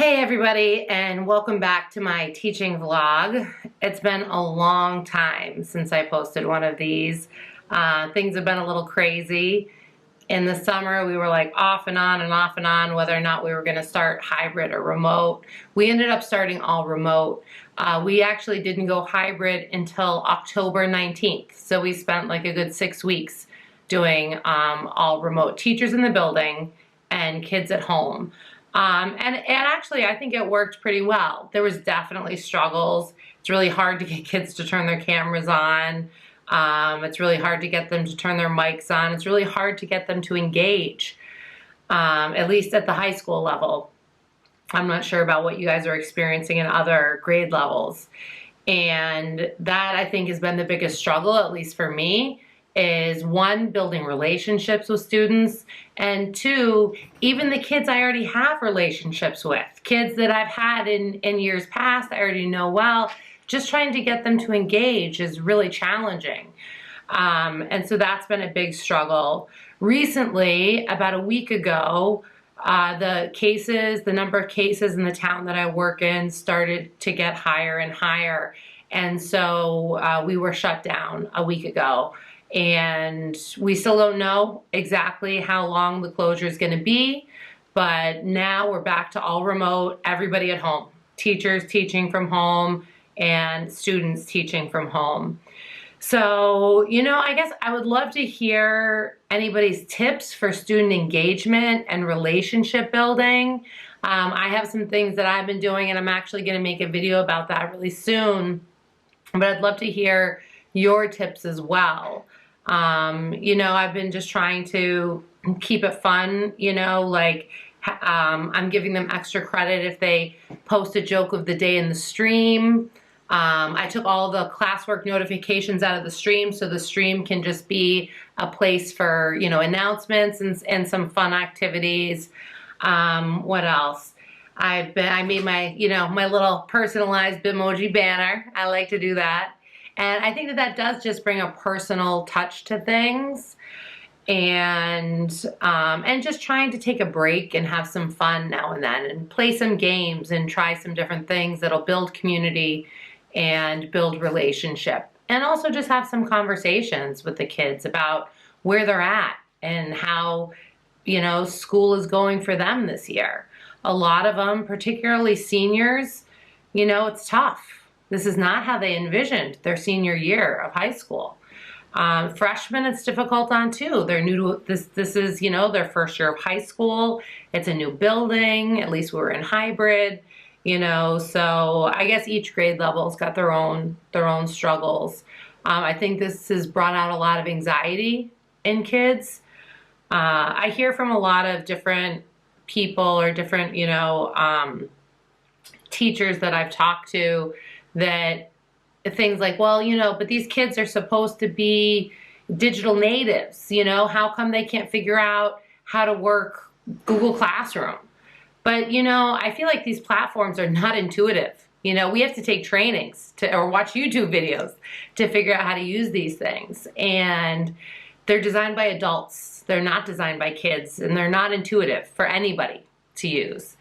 Hey everybody, and welcome back to my teaching vlog. It's been a long time since I posted one of these. Things have been a little crazy. In the summer, we were like off and on whether or not we were going to start hybrid or remote. We ended up starting all remote. We actually didn't go hybrid until October 19th. So we spent like a good 6 weeks doing all remote, teachers in the building and kids at home. And actually, I think it worked pretty well. There was definitely struggles. It's really hard to get kids to turn their cameras on. It's really hard to get them to turn their mics on. It's really hard to get them to engage, at least at the high school level. I'm not sure about what you guys are experiencing in other grade levels. And that, I think, has been the biggest struggle, at least for me, is one, building relationships with students, and two, even the kids I already have relationships with, kids that I've had in years past, I already know well, just trying to get them to engage is really challenging. And so that's been a big struggle. Recently, about a week ago, the number of cases in the town that I work in started to get higher and higher. And so we were shut down a week ago. And we still don't know exactly how long the closure is going to be, but now we're back to all remote, everybody at home, teachers teaching from home and students teaching from home. So, I guess I would love to hear anybody's tips for student engagement and relationship building. I have some things that I've been doing, and I'm actually going to make a video about that really soon, but I'd love to hear your tips as well. I've been just trying to keep it fun, I'm giving them extra credit if they post a joke of the day in the stream. I took all the classwork notifications out of the stream, so the stream can just be a place for, announcements and some fun activities. What else? I made my, my little personalized Bitmoji banner. I like to do that. And I think that does just bring a personal touch to things, and just trying to take a break and have some fun now and then and play some games and try some different things that'll build community and build relationship, and also just have some conversations with the kids about where they're at and how, school is going for them this year. A lot of them, particularly seniors, it's tough. This is not how they envisioned their senior year of high school. Freshmen, it's difficult on too. They're new to this. This is, their first year of high school. It's a new building. At least we were in hybrid, So I guess each grade level's got their own struggles. I think this has brought out a lot of anxiety in kids. I hear from a lot of different people or different, teachers that I've talked to, that things like, well, but these kids are supposed to be digital natives, how come they can't figure out how to work Google Classroom? But, I feel like these platforms are not intuitive. We have to take trainings or watch YouTube videos to figure out how to use these things. And they're designed by adults. They're not designed by kids, and they're not intuitive for anybody to use.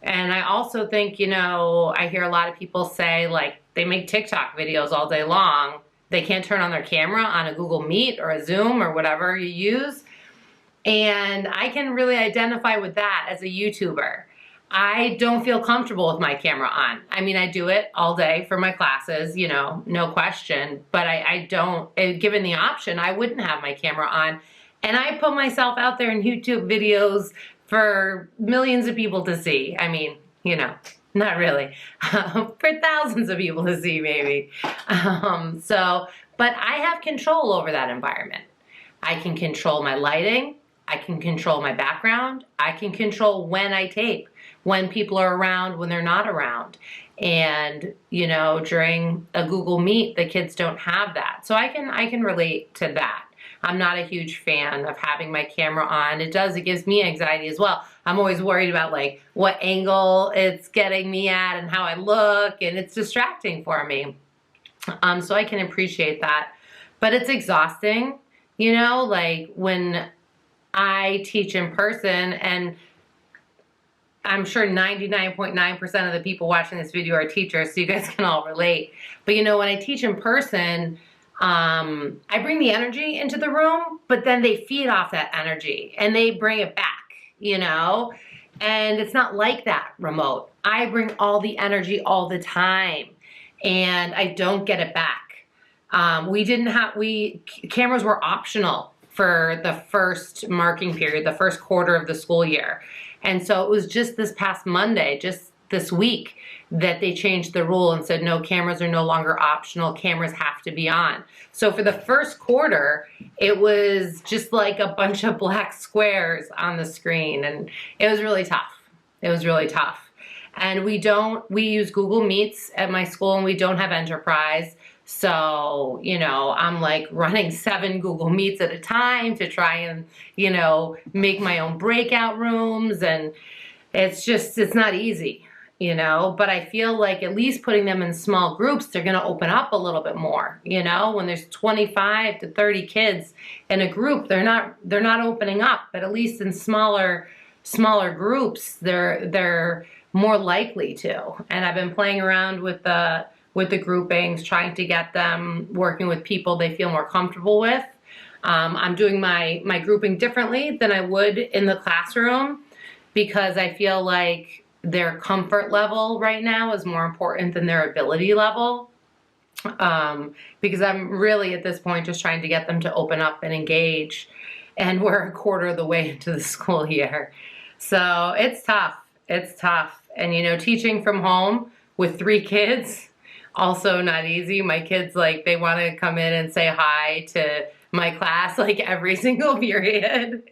And I also think, I hear a lot of people say, like, they make TikTok videos all day long. They can't turn on their camera on a Google Meet or a Zoom or whatever you use. And I can really identify with that as a YouTuber. I don't feel comfortable with my camera on. I mean, I do it all day for my classes, no question. But I don't, given the option, I wouldn't have my camera on. And I put myself out there in YouTube videos for millions of people to see. I mean, not really, for thousands of people to see maybe. But I have control over that environment. I can control my lighting. I can control my background. I can control when I tape, when people are around, when they're not around. And, during a Google Meet, the kids don't have that. So I can relate to that. I'm not a huge fan of having my camera on. It gives me anxiety as well. I'm always worried about like what angle it's getting me at and how I look, and it's distracting for me. So I can appreciate that, but it's exhausting, like when I teach in person, and I'm sure 99.9% of the people watching this video are teachers, so you guys can all relate. But you know, when I teach in person, I bring the energy into the room, but then they feed off that energy and they bring it back, you know? And it's not like that remote. I bring all the energy all the time and I don't get it back. Cameras were optional for the first marking period, the first quarter of the school year. And so it was just this past Monday, just this week, that they changed the rule and said, no, cameras are no longer optional, cameras have to be on. So for the first quarter, it was just like a bunch of black squares on the screen, and it was really tough. It was really tough. And we use Google Meets at my school, and we don't have Enterprise. So, you know, I'm like running 7 Google Meets at a time to try and, you know, make my own breakout rooms, and it's not easy. You know, but I feel like at least putting them in small groups, they're going to open up a little bit more. You know, when there's 25 to 30 kids in a group, they're not opening up. But at least in smaller groups, they're more likely to. And I've been playing around with the groupings, trying to get them working with people they feel more comfortable with. I'm doing my grouping differently than I would in the classroom, because I feel like their comfort level right now is more important than their ability level. Because I'm really at this point just trying to get them to open up and engage. And we're a quarter of the way into the school year. So it's tough. It's tough. And you know, teaching from home with 3 kids, also not easy. My kids, like, they want to come in and say hi to my class like every single period.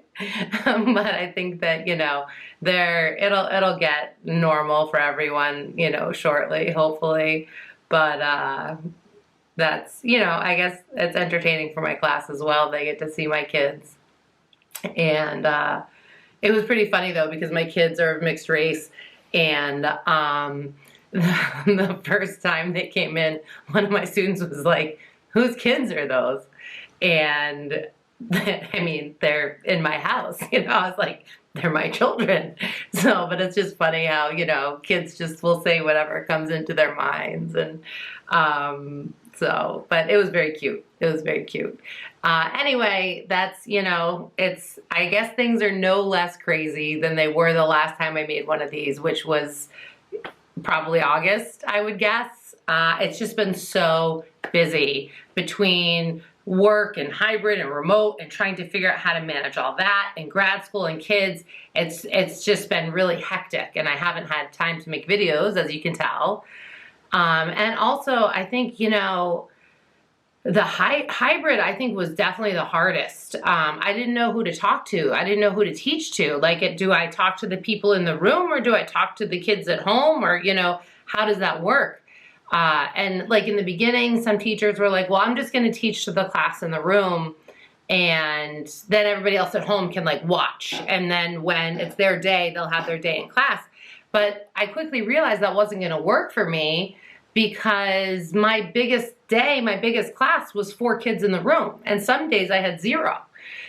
But I think that, you know, it'll get normal for everyone, you know, shortly, hopefully. But that's, you know, I guess it's entertaining for my class as well. They get to see my kids. And it was pretty funny though, because my kids are of mixed race, and the first time they came in, one of my students was like, whose kids are those? And I mean, they're in my house, you know. I was like, they're my children. So, but it's just funny how, you know, kids just will say whatever comes into their minds. And but it was very cute. It was very cute. Anyway, that's, you know, I guess things are no less crazy than they were the last time I made one of these, which was probably August, I would guess. It's just been so busy between work and hybrid and remote and trying to figure out how to manage all that and grad school and kids. It's just been really hectic, and I haven't had time to make videos, as you can tell. And also, I think, you know, the hybrid, I think, was definitely the hardest. I didn't know who to talk to. I didn't know who to teach to. Like, do I talk to the people in the room, or do I talk to the kids at home, or, you know, how does that work? And like in the beginning, some teachers were like, well, I'm just going to teach to the class in the room, and then everybody else at home can like watch. And then when it's their day, they'll have their day in class. But I quickly realized that wasn't going to work for me, because my biggest day, my biggest class was 4 kids in the room. And some days I had 0.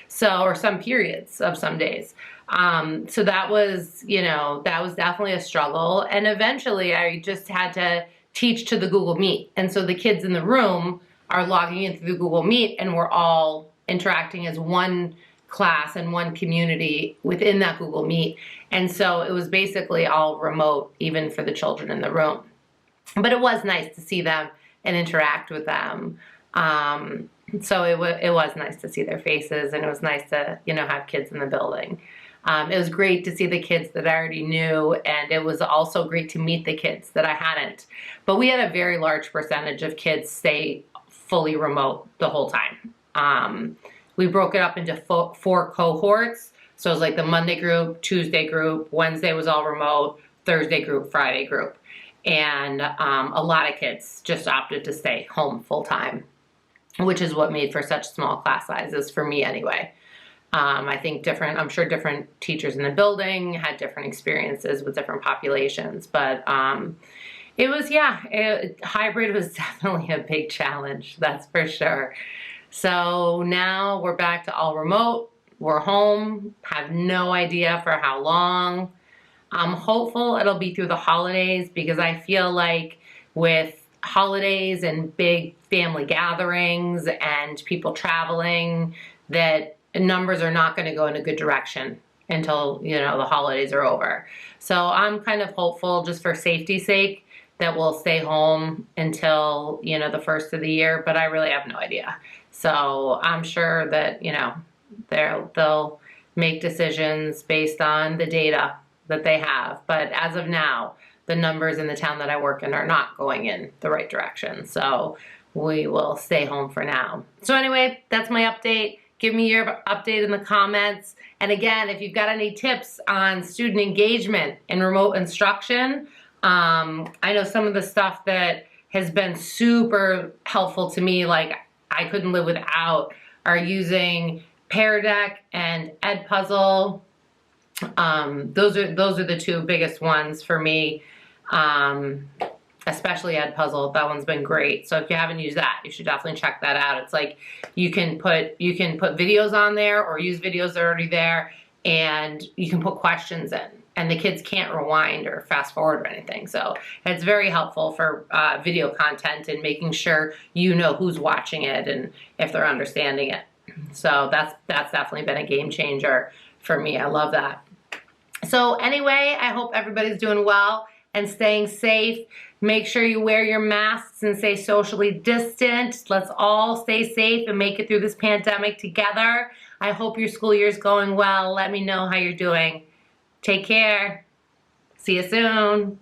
So, or some periods of some days. So that was, you know, that was definitely a struggle. And eventually I just had to teach to the Google Meet. And so the kids in the room are logging into the Google Meet, and we're all interacting as one class and one community within that Google Meet. And so it was basically all remote, even for the children in the room. But it was nice to see them and interact with them. So it was nice to see their faces, and it was nice to, you know, have kids in the building. It was great to see the kids that I already knew, and it was also great to meet the kids that I hadn't. But we had a very large percentage of kids stay fully remote the whole time. We broke it up into 4 cohorts. So it was like the Monday group, Tuesday group, Wednesday was all remote, Thursday group, Friday group. And a lot of kids just opted to stay home full time, which is what made for such small class sizes for me anyway. I think I'm sure different teachers in the building had different experiences with different populations, but it was, hybrid was definitely a big challenge, that's for sure. So now we're back to all remote, we're home, have no idea for how long. I'm hopeful it'll be through the holidays because I feel like with holidays and big family gatherings and people traveling, that numbers are not going to go in a good direction until, you know, the holidays are over. So I'm kind of hopeful, just for safety's sake, that we'll stay home until, you know, the first of the year, but I really have no idea. So I'm sure that, you know, they'll make decisions based on the data that they have. But as of now, the numbers in the town that I work in are not going in the right direction. So we will stay home for now. So anyway, that's my update. Give me your update in the comments. And again, if you've got any tips on student engagement in remote instruction, I know some of the stuff that has been super helpful to me, like I couldn't live without, are using Pear Deck and Edpuzzle. Those are the two biggest ones for me, especially Edpuzzle. That one's been great. So if you haven't used that, you should definitely check that out. It's like you can put videos on there or use videos that are already there, and you can put questions in, and the kids can't rewind or fast forward or anything. So it's very helpful for video content and making sure you know who's watching it and if they're understanding it. So that's definitely been a game changer for me. I love that. So anyway, I hope everybody's doing well and staying safe. Make sure you wear your masks and stay socially distant. Let's all stay safe and make it through this pandemic together. I hope your school year's going well. Let me know how you're doing. Take care. See you soon.